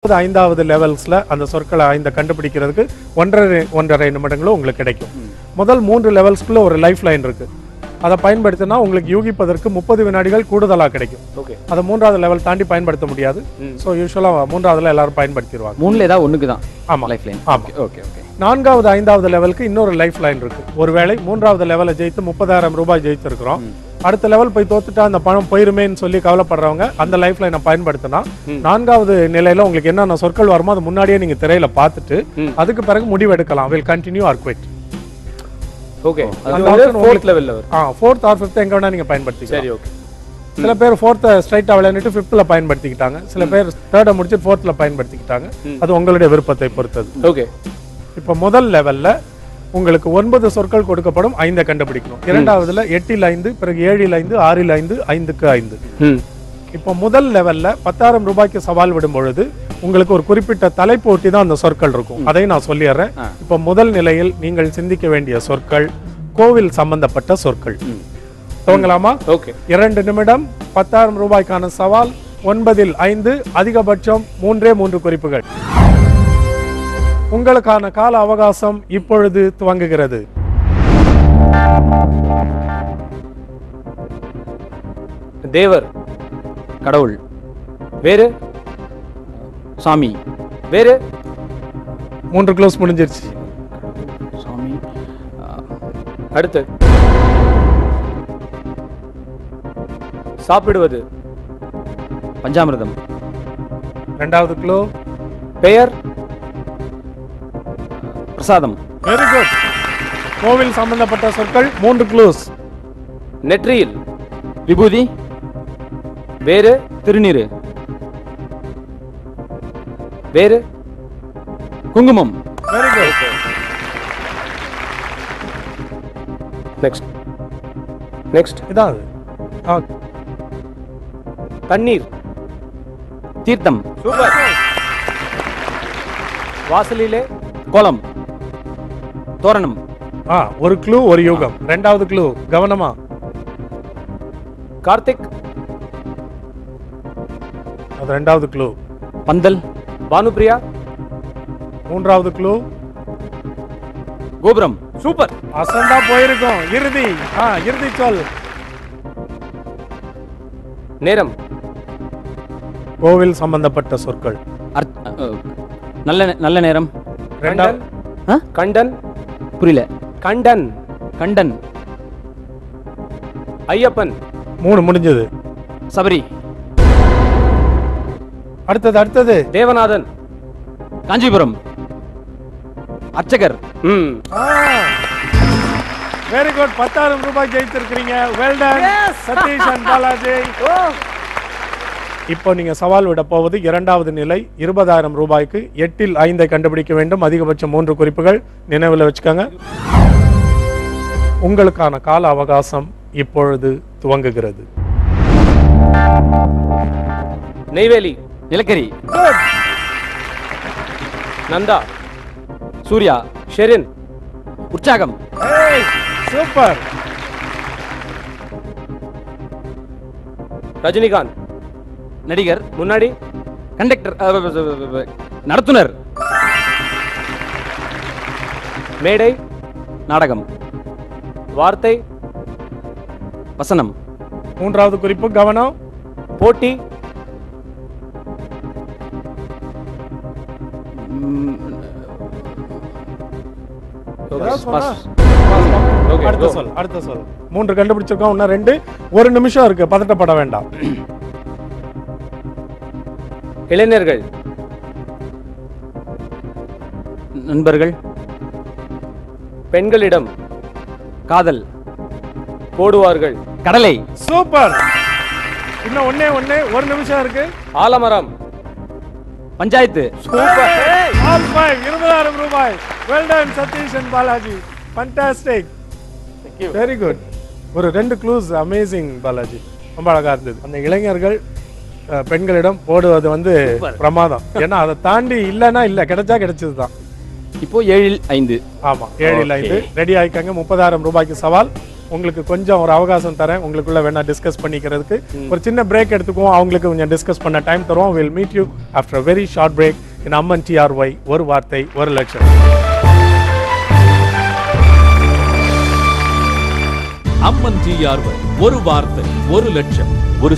ஐந்தாவது லெவல்ஸ்ல அந்த சொற்களை ஐந்து கண்டுபிடிக்கிறதுக்கு ஒன்றரை நிமிடங்களும் உங்களுக்கு கிடைக்கும். முதல் 3 லெவல்ஸ்க்குள்ள ஒரு லைஃப் லைன் இருக்கு. அதை பயன்படுத்தினா உங்களுக்கு யூகிப்பதற்கு 30 வினாடிகள் கூடுதலாக கிடைக்கும். அதை 3வது லெவல் தாண்டி பயன்படுத்த முடியாது. ஸோ யூஸ்வலாக 3வதுல எல்லாரும் பயன்படுத்திடுவாங்க. 3ல ஏதாவது ஒண்ணுக்கு தான். ஆமா, லைஃப் லைன். ஆமா. 4வது 5வது லெவலுக்கு இன்னொரு லைஃப் லைன் இருக்கு. ஒருவேளை 3வது லெவலை ஜெயித்து 30,000 ரூபாய் ஜெயிச்சிருக்கிறோம், அடுத்த லெவல் போய் தோத்துட்டா அந்த பணம் போயிருமேன்னு சொல்லி கவலைப்படுறவங்க அந்த லைஃப் லைனை பயன்படுத்தினா 4வது நிலையில உங்களுக்கு என்னென்ன சொற்கள் வருமோ அது முன்னாடியே நீங்க திரையில பார்த்துட்டு அதுக்கு பிறகு முடிவு எடுக்கலாம். Will continue R quit. Okay, அது அது 4th லெவல்ல வரும். 4th ஆர் 5th எங்க வேணா நீங்க பயன்படுத்திக்கலாம். சரி, ஓகே. சில பேர் 4th ஸ்ட்ரைட்டா விளையாண்டுட்டு 5th பயன்படுத்திக்கிட்டாங்க. சில பேர் 3rd முடிச்சு 4th பயன்படுத்திக்கிட்டாங்க. அது உங்களுடைய விருப்பத்தை பொறுத்தது. ஓகே. இப்போ முதல் லெவல்ல உங்களுக்கு 9 சொற்கள் கொடுக்கப்படும், 5 கண்டுபிடிக்கணும். இரண்டாவதுல 8ல் 5, பிறகு 7ல் 5, 6ல் 5, 5க்கு 5. இப்போ முதல் லெவல்ல 10,000 ரூபாய்க்கு சவால் விடும் பொழுது உங்களுக்கு ஒரு குறிப்பிட்ட தலைப்பு ஒட்டி தான் அந்த சொற்கள் இருக்கும். அதை நான் சொல்லிடுறேன். இப்போ முதல் நிலையில் நீங்கள் சிந்திக்க வேண்டிய சொற்கள் கோவில் சம்பந்தப்பட்ட சொற்கள். துவங்கலாமா? ஓகே. 2 நிமிடம், 10,000 ரூபாய்க்கான சவால், 9ல் 5, அதிகபட்சம் 3 குறிப்புகள். உங்களுக்கான கால அவகாசம் இப்பொழுது துவங்குகிறது. தேவர், கடவுள். வேறு? சாமி. வேறு? 3 க்ளோஸ் முடிஞ்சிருச்சு. சாமி. அடுத்து சாப்பிடுவது. பஞ்சாமிர்தம். 2வது க்ளோ. பெயர்? பிரசாதம். Very good. கோவில் சம்பந்தப்பட்ட சொற்கள் 3 க்ளோஸ். நெற்றியில். விபூதி. வேறு? திருநீரு. வேறு? குங்குமம். Very good. நெக்ஸ்ட் இதான் அது. தண்ணீர். தீர்த்தம். சூப்பர். வாசலிலே. கோலம். தோரணம். ஒரு க்ளூ ஒரு யுகம். 2வது க்ளூ கவனமா. கார்த்திக். அது 2வது க்ளூ. பந்தல். பானுபிரியா. 3வது க்ளூ. கோபுரம். சூப்பர். அசந்தா போயிருக்கும். இறுதி சொல். நேரம். கோவில் சம்பந்தப்பட்ட சொற்கள். நல்ல நேரம். கண்டன். புரியல. கண்டன். கண்டன். ஐயப்பன். 3 முடிஞ்சது. சபரி. அடுத்தது தேவநாதன். காஞ்சிபுரம். அர்ச்சகர். Very good. 10,000 ரூபாய் ஜெயிச்சிருக்கீங்க. Well done Satish and Balaji. இப்போ நீங்க சவால் விட போவது 2வது நிலை. 20,000 ரூபாய்க்கு 8ல் 5 கண்டுபிடிக்க வேண்டும். அதிகபட்சம் 3 குறிப்புகள். நினைவில் வச்சுக்கோங்க. உங்களுக்கான கால அவகாசம் இப்பொழுது துவங்குகிறது. நெய்வேலி. நிலக்கரி. நந்தா. சூர்யா. ஷெரின். உற்சாகம். சூப்பர். ரஜினிகாந்த். நடிகர். முன்னாடி. கண்டக்டர். நடத்துனர். மேடை. நாடகம். வார்த்தை. வசனம். 3வது குறிப்பு கவனம். போட்டி. அடுத்த சொல். 3 கண்டுபிடிச்சிருக்கோம். இன்னும் 2. 1 நிமிஷம் இருக்கு. பதட்டப்பட வேண்டாம். இளைஞர்கள். நண்பர்கள். பெண்களிடம். காதல். போடுவார்கள். கடலை. சூப்பர். இன்னும் 1 நிமிஷம் இருக்கு. ஆலமரம். பஞ்சாயத்து. சூப்பர். ஆல் 5 20,000 ரூபாய். Well done Satish and Balaji. Fantastic. Very good. ஒரு 2 க்ளூஸ். அமேசிங் பாலாஜி. ரொம்ப அழகா இருந்தது. அந்த இளைஞர்கள் பெண்களிடம் போடுவது வந்து பிரமாதம். ஏன்னா அதை தாண்டி இல்லைன்னா இல்லை, கிடைச்சா கிடைச்சதுதான். இப்போ 7ல் 5. ஆமா, 7ல் 5 ரெடி ஆயிக்காங்க. 30,000 ரூபாய்க்கு சவால். உங்களுக்கு கொஞ்சம் ஒரு அவகாசம் தரேன், உங்களுக்குள்ள வேணா டிஸ்கஸ் பண்ணிக்கிறதுக்கு. ஒரு சின்ன பிரேக் எடுத்துக்குவோம், அவங்களுக்கு கொஞ்சம் டிஸ்கஸ் பண்ண டைம் தருவோம். Will meet you after very short break in Amman TRY. ஒரு வார்த்தை ஒரு லட்சம். அம்மன் TRY. ஒரு வார்த்தை ஒரு லட்சம். ஒரு